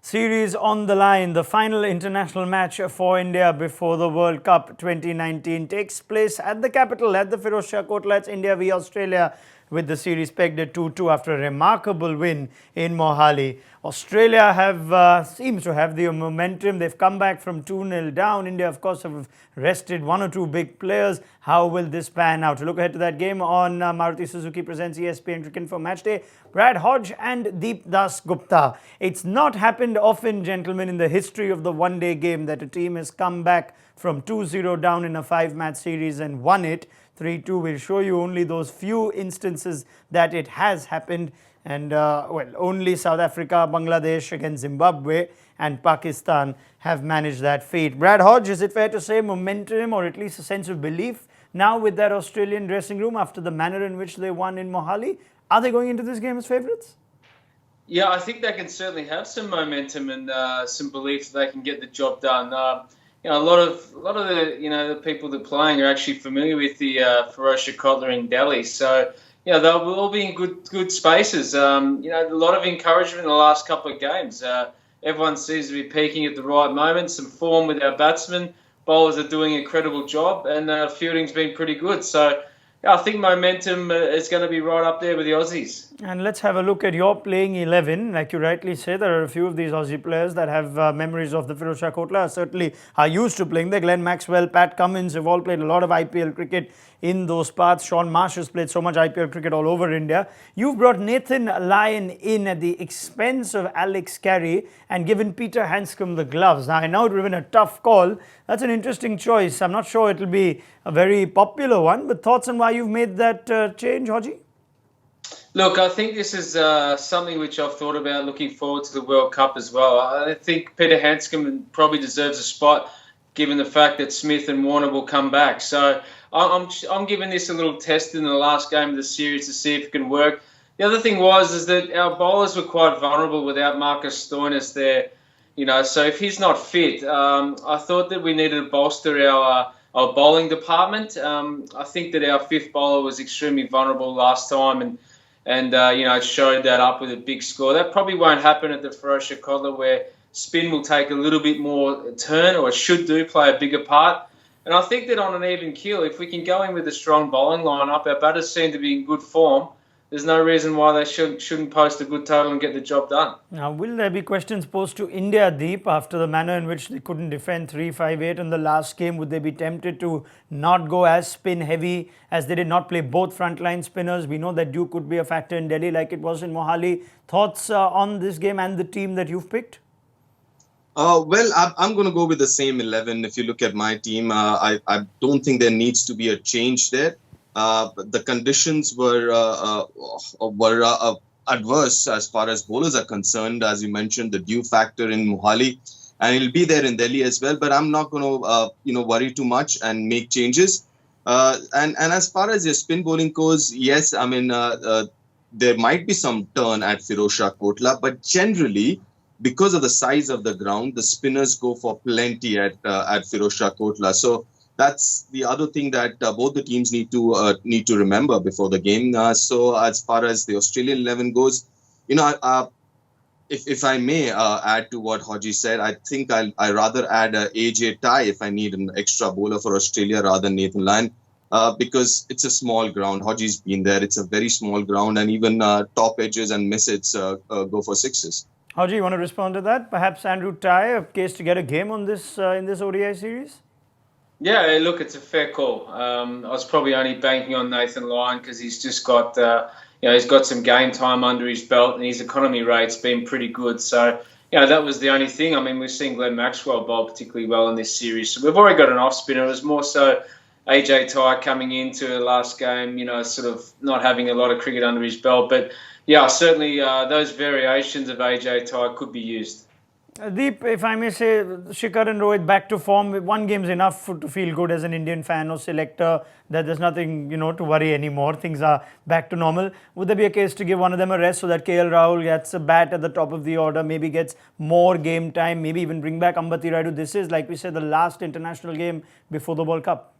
Series on the line. The final international match for India before the World Cup 2019 takes place at the capital, at the Firozshah Kotla. It's India v Australia, with the series pegged at 2-2 after a remarkable win in Mohali. Australia seems to have the momentum. They've come back from 2-0 down. India, of course, have rested one or two big players. How will this pan out? To look ahead to that game on Maruti Suzuki presents ESPNcricinfo Matchday, Brad Hodge and Deep Dasgupta. It's not happened often, gentlemen, in the history of the one-day game that a team has come back from 2-0 down in a 5-match series and won it 3-2. We'll show you only those few instances that it has happened. And, only South Africa, Bangladesh against Zimbabwe and Pakistan have managed that feat. Brad Hodge, is it fair to say momentum or at least a sense of belief now with that Australian dressing room after the manner in which they won in Mohali? Are they going into this game as favourites? Yeah, I think they can certainly have some momentum and some belief that they can get the job done. A lot of the the people that are playing are actually familiar with the Firozshah Kotla in Delhi, so they'll all be in good spaces. A lot of encouragement in the last couple of games. Everyone seems to be peaking at the right moment. Some form with our batsmen. Bowlers are doing an incredible job, and fielding's been pretty good. So I think momentum is going to be right up there with the Aussies. And let's have a look at your playing 11. Like you rightly say, there are a few of these Aussie players that have memories of the Firozshah Kotla, certainly are used to playing there. Glenn Maxwell, Pat Cummins have all played a lot of IPL cricket in those parts. Sean Marsh has played so much IPL cricket all over India. You've brought Nathan Lyon in at the expense of Alex Carey and given Peter Handscomb the gloves. Now, I know it would have been a tough call. That's an interesting choice. I'm not sure it'll be a very popular one, but thoughts on why you've made that change, Hodgie? Look, I think this is something which I've thought about looking forward to the World Cup as well. I think Peter Handscomb probably deserves a spot given the fact that Smith and Warner will come back. So I'm giving this a little test in the last game of the series to see if it can work. The other thing is that our bowlers were quite vulnerable without Marcus Stoinis there. So if he's not fit, I thought that we needed to bolster our bowling department. I think that our fifth bowler was extremely vulnerable last time and showed that up with a big score. That probably won't happen at the Firozshah Kotla, where spin will take a little bit more turn, or it should play a bigger part. And I think that on an even keel, if we can go in with a strong bowling lineup, our batters seem to be in good form. There's no reason why they shouldn't post a good total and get the job done. Now, will there be questions posed to India, Deep, after the manner in which they couldn't defend 3-5-8 in the last game? Would they be tempted to not go as spin heavy, as they did not play both frontline spinners? We know that Duke could be a factor in Delhi like it was in Mohali. Thoughts on this game and the team that you've picked? I'm going to go with the same 11. If you look at my team, I don't think there needs to be a change there. The conditions were adverse as far as bowlers are concerned. As you mentioned, the dew factor in Mohali, and it'll be there in Delhi as well. But I'm not going to worry too much and make changes. And as far as your spin bowling goes, yes, I mean there might be some turn at Firozshah Kotla, but generally, because of the size of the ground, the spinners go for plenty at Firozshah Kotla. So that's the other thing that both the teams need to remember before the game. So as far as the Australian 11 goes, if I may add to what Hodgie said, I think I rather add AJ Tye if I need an extra bowler for Australia rather than Nathan Lyon, because it's a small ground. Hodgie's been there. It's a very small ground, and even top edges and misses go for sixes. Hodgie, you want to respond to that? Perhaps Andrew Tye, a case to get a game on this in this ODI series? Yeah, look, it's a fair call. I was probably only banking on Nathan Lyon because he's just got, he's got some game time under his belt, and his economy rate's been pretty good. So, that was the only thing. I mean, we've seen Glenn Maxwell bowl particularly well in this series. So we've already got an off spinner. It was more so AJ Tye coming into the last game, sort of not having a lot of cricket under his belt. But yeah, certainly those variations of AJ Tye could be used. Deep, if I may say, Shikhar and Rohit back to form. One game's enough to feel good as an Indian fan or selector, that there's nothing, to worry anymore. Things are back to normal. Would there be a case to give one of them a rest so that KL Rahul gets a bat at the top of the order, maybe gets more game time, maybe even bring back Ambati Rayudu? This is, like we said, the last international game before the World Cup.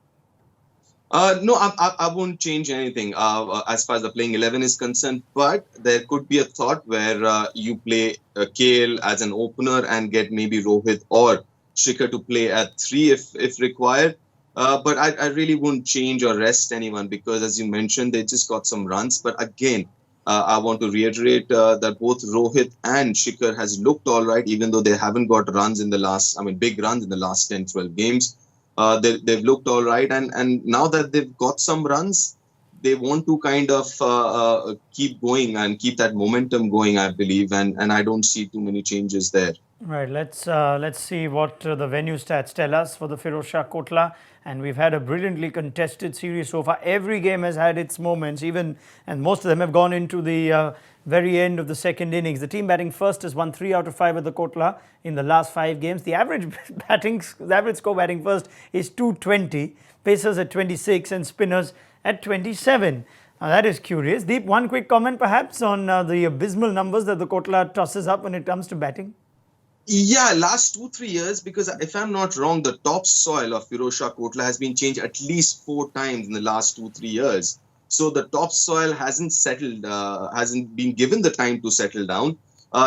No, I won't change anything as far as the playing 11 is concerned. But there could be a thought where you play KL as an opener and get maybe Rohit or Shikhar to play at 3 if required. But I really wouldn't change or rest anyone because, as you mentioned, they just got some runs. But again, I want to reiterate that both Rohit and Shikhar has looked all right, even though they haven't got runs in the last, big runs in the last 10, 12 games. They've looked all right. And now that they've got some runs, they want to kind of keep going and keep that momentum going, I believe. And I don't see too many changes there. Right, let's see what the venue stats tell us for the Firozshah Kotla, and we've had a brilliantly contested series so far. Every game has had its moments, and most of them have gone into the very end of the second innings. The team batting first has won 3 out of 5 at the Kotla in the last 5 games. The average score batting first is 220, pacers at 26 and spinners at 27. Now that is curious. Deep, one quick comment perhaps on the abysmal numbers that the Kotla tosses up when it comes to batting. Yeah, last 2-3 years, because if I'm not wrong, the topsoil of Firozshah Kotla has been changed at least 4 times in the last 2-3 years. So the topsoil hasn't settled, hasn't been given the time to settle down.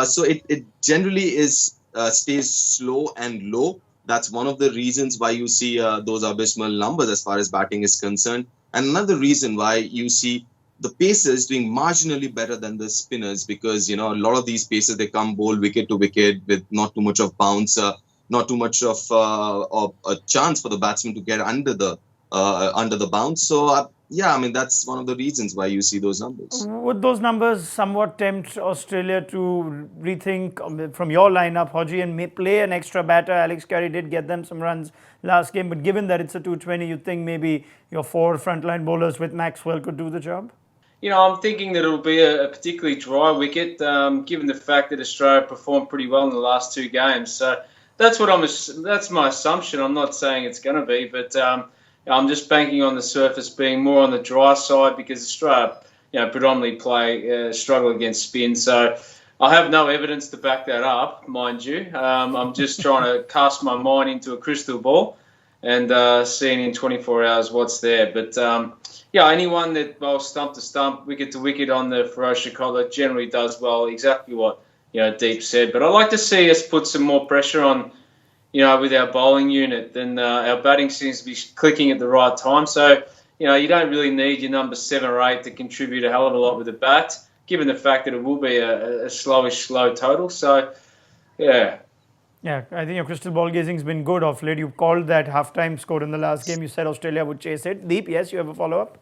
So it generally stays slow and low. That's one of the reasons why you see those abysmal numbers as far as batting is concerned. And another reason why you see the pacers doing marginally better than the spinners, because, a lot of these pacers, they come bowl wicket to wicket with not too much of bounce, not too much of a chance for the batsman to get under the bounce. So, that's one of the reasons why you see those numbers. Would those numbers somewhat tempt Australia to rethink from your lineup, Hodge, and may play an extra batter? Alex Carey did get them some runs last game, but given that it's a 220, you think maybe your 4 frontline bowlers with Maxwell could do the job? I'm thinking that it'll be a particularly dry wicket, given the fact that Australia performed pretty well in the last 2 games. So that's my assumption. I'm not saying it's going to be, but I'm just banking on the surface being more on the dry side because Australia, predominantly struggle against spin. So I have no evidence to back that up, mind you. I'm just trying to cast my mind into a crystal ball and seeing in 24 hours what's there. But anyone that bowls stump to stump, wicket to wicket on the Firozshah Kotla generally does well, exactly what Deep said. But I'd like to see us put some more pressure on, with our bowling unit. Then our batting seems to be clicking at the right time. So, you don't really need your number 7 or 8 to contribute a hell of a lot with the bat, given the fact that it will be a slow total. So, yeah. Yeah, I think your crystal ball gazing's been good of late. You called that half-time score in the last game. You said Australia would chase it. Deep, yes, you have a follow-up?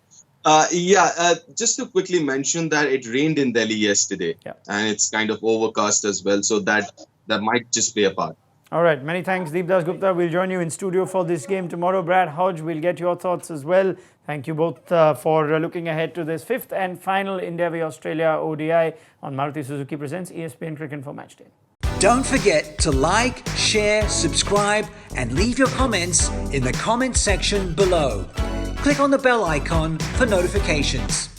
Just to quickly mention that it rained in Delhi yesterday. Yeah. And it's kind of overcast as well. So that might just play a part. All right, many thanks, Deep Dasgupta. We'll join you in studio for this game tomorrow. Brad, Hodge, we'll get your thoughts as well. Thank you both for looking ahead to this 5th and final India v Australia ODI on Maruti Suzuki Presents ESPNcricinfo Matchday. Don't forget to like, share, subscribe and leave your comments in the comment section below. Click on the bell icon for notifications.